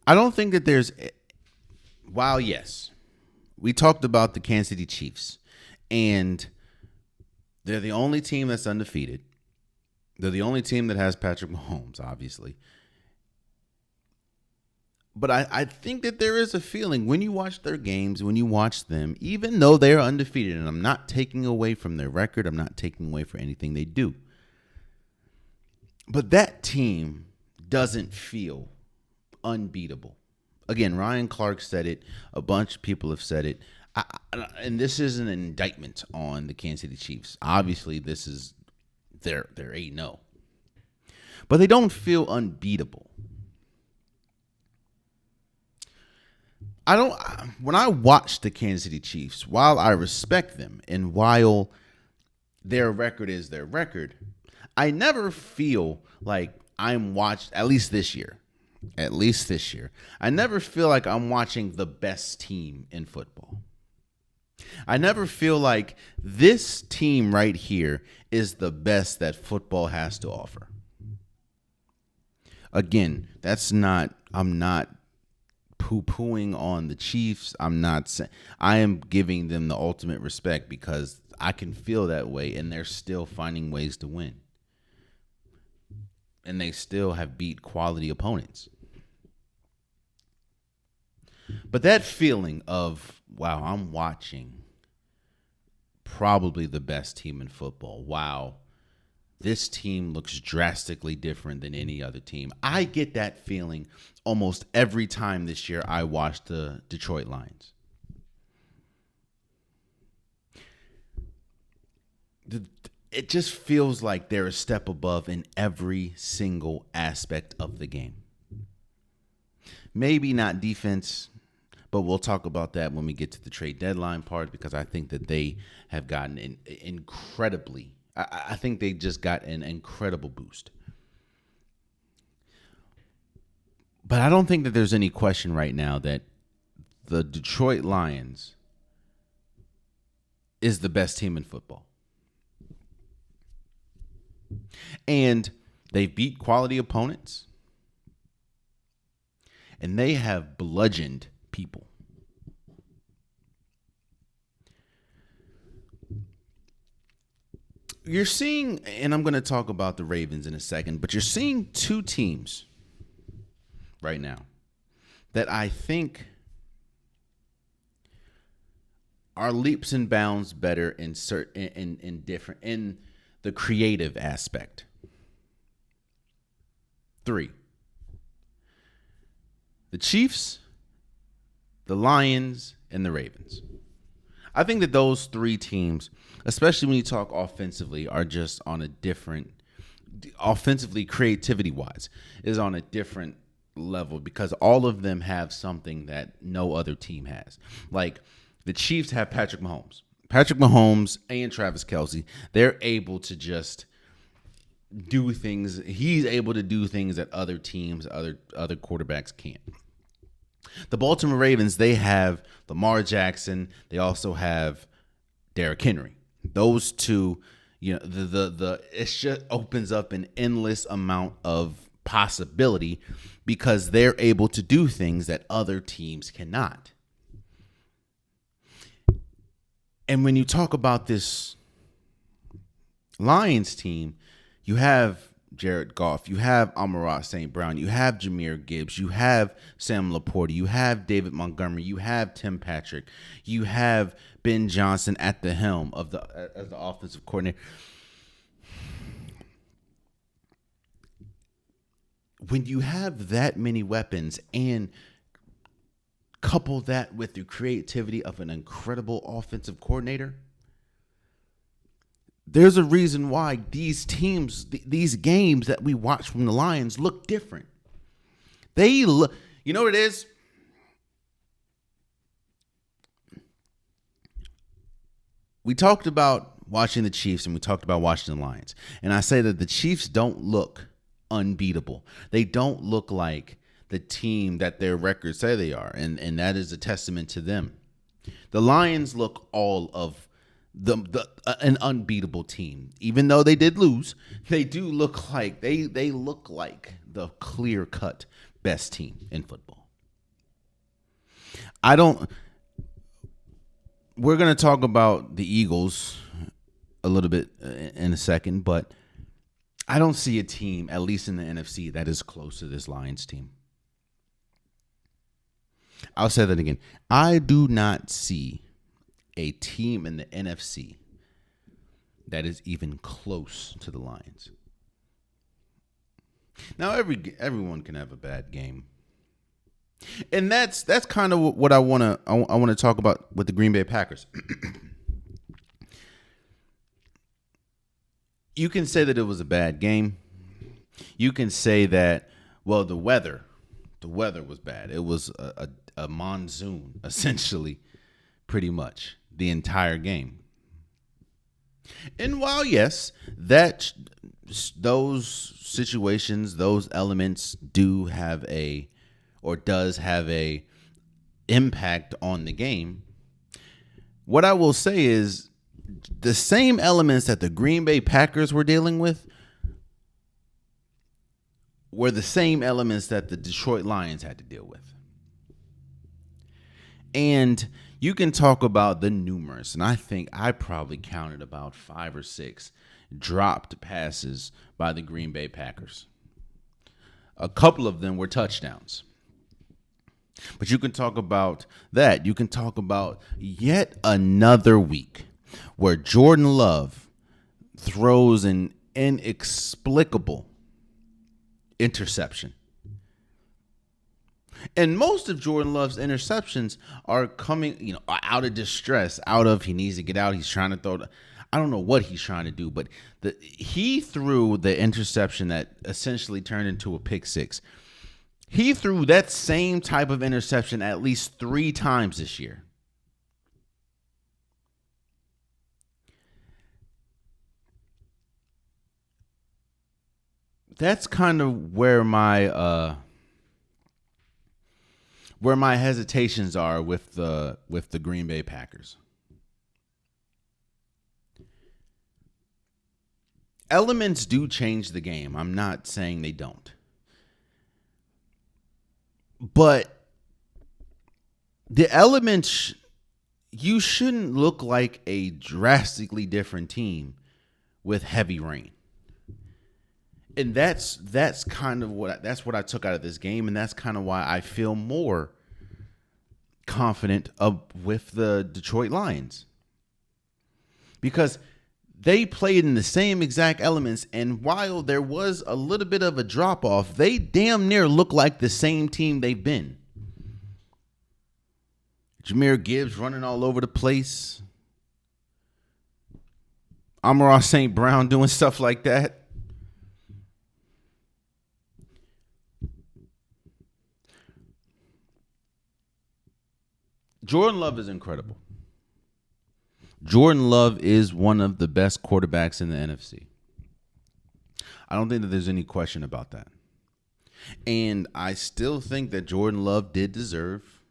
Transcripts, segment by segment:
I don't think that there's. While yes, we talked about the Kansas City Chiefs, and they're the only team that's undefeated. They're the only team that has Patrick Mahomes, obviously. But I think that there is a feeling when you watch their games, when you watch them, even though they're undefeated, and I'm not taking away from their record, I'm not taking away from anything they do. But that team doesn't feel unbeatable. Again, Ryan Clark said it. A bunch of people have said it. And this is an indictment on the Kansas City Chiefs. Obviously, this is they're 8-0. But they don't feel unbeatable. When I watch the Kansas City Chiefs, while I respect them and while their record is their record, I never feel like I'm watched, at least this year. I never feel like I'm watching the best team in football. I never feel like this team right here is the best that football has to offer. Again, I'm not poo-pooing on the Chiefs. I am giving them the ultimate respect because I can feel that way, and they're still finding ways to win. And they still have beat quality opponents. But that feeling of, wow, I'm watching probably the best team in football. Wow, this team looks drastically different than any other team. I get that feeling almost every time this year I watch the Detroit Lions. It just feels like they're a step above in every single aspect of the game. Maybe not defense, but we'll talk about that when we get to the trade deadline part because I think that they have gotten incredibly. I think they just got an incredible boost. But I don't think that there's any question right now that the Detroit Lions is the best team in football. And they beat quality opponents. And they have bludgeoned people. You're seeing, and I'm going to talk about the Ravens in a second, but you're seeing two teams right now that I think are leaps and bounds better in the creative aspect. 3. The Chiefs, the Lions, and the Ravens. I think that those 3 teams, especially when you talk offensively, are just on a different, offensively, creativity-wise, is on a different level because all of them have something that no other team has. Like the Chiefs have Patrick Mahomes. Patrick Mahomes and Travis Kelce, they're able to just do things. He's able to do things that other teams, other quarterbacks can't. The Baltimore Ravens, they have Lamar Jackson. They also have Derrick Henry. Those two, it just opens up an endless amount of possibility because they're able to do things that other teams cannot. And when you talk about this Lions team, you have Jared Goff, you have Amon-Ra St. Brown, you have Jahmyr Gibbs, you have Sam Laporta, you have David Montgomery, you have Tim Patrick, you have Ben Johnson at the helm as the offensive coordinator. When you have that many weapons and couple that with the creativity of an incredible offensive coordinator, there's a reason why these teams, these games that we watch from the Lions look different. They look, you know what it is? We talked about watching the Chiefs and we talked about watching the Lions. And I say that the Chiefs don't look unbeatable. They don't look like the team that their records say they are. And that is a testament to them. The Lions look all of an unbeatable team. Even though they did lose, they look like the clear-cut best team in football. I don't. We're gonna talk about the Eagles a little bit in a second, but I don't see a team, at least in the NFC, that is close to this Lions team. I'll say that again. I do not see a team in the NFC that is even close to the Lions. Now, everyone can have a bad game, and that's kind of what I want to talk about with the Green Bay Packers. You can say that it was a bad game. You can say that, well, the weather was bad. It was a monsoon, essentially, pretty much the entire game. And while, yes, those situations, those elements does have a impact on the game, what I will say is the same elements that the Green Bay Packers were dealing with were the same elements that the Detroit Lions had to deal with. And you can talk about the numerous, and I think I probably counted about 5 or 6 dropped passes by the Green Bay Packers. A couple of them were touchdowns. But you can talk about that. You can talk about yet another week where Jordan Love throws an inexplicable interception. And most of Jordan Love's interceptions are coming, out of distress, he needs to get out. He's trying to throw. I don't know what he's trying to do, but he threw the interception that essentially turned into a pick six. He threw that same type of interception at least 3 times this year. That's kind of where my hesitations are with the Green Bay Packers. Elements do change the game. I'm not saying they don't. But the elements, you shouldn't look like a drastically different team with heavy rain. And that's kind of what I took out of this game, and that's kind of why I feel more confident with the Detroit Lions, because they played in the same exact elements, and while there was a little bit of a drop off, they damn near look like the same team they've been. Jahmyr Gibbs running all over the place. Amon-Ra St. Brown doing stuff like that. Jordan Love is incredible. Jordan Love is one of the best quarterbacks in the NFC. I don't think that there's any question about that. And I still think that Jordan Love did deserve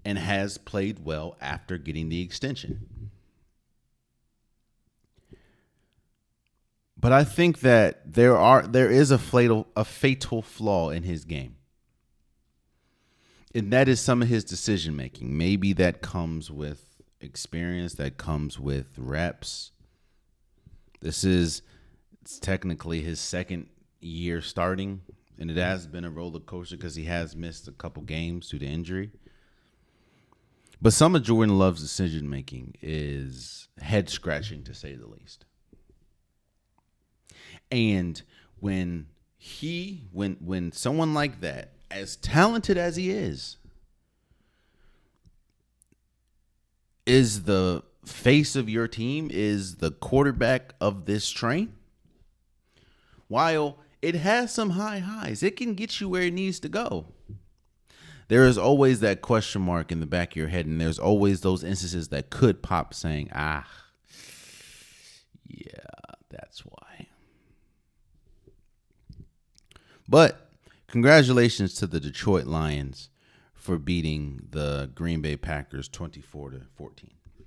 and has played well after getting the extension. But I think that there is a fatal flaw in his game. And that is some of his decision making. Maybe that comes with experience, that comes with reps. It's technically his second year starting, and it has been a roller coaster because he has missed a couple games due to injury. But some of Jordan Love's decision making is head scratching, to say the least. And when someone like that, as talented as he is the face of your team, is the quarterback of this train, while it has some high highs, it can get you where it needs to go. There is always that question mark in the back of your head, and there's always those instances that could pop saying, yeah, that's why. But congratulations to the Detroit Lions for beating the Green Bay Packers 24-14.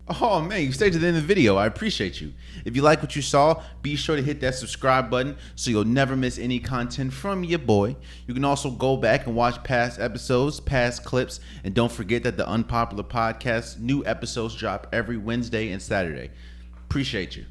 Oh man, you stayed to the end of the video. I appreciate you. If you like what you saw, be sure to hit that subscribe button so you'll never miss any content from your boy. You can also go back and watch past episodes, past clips, and don't forget that the Unpopular Podcast new episodes drop every Wednesday and Saturday. Appreciate you.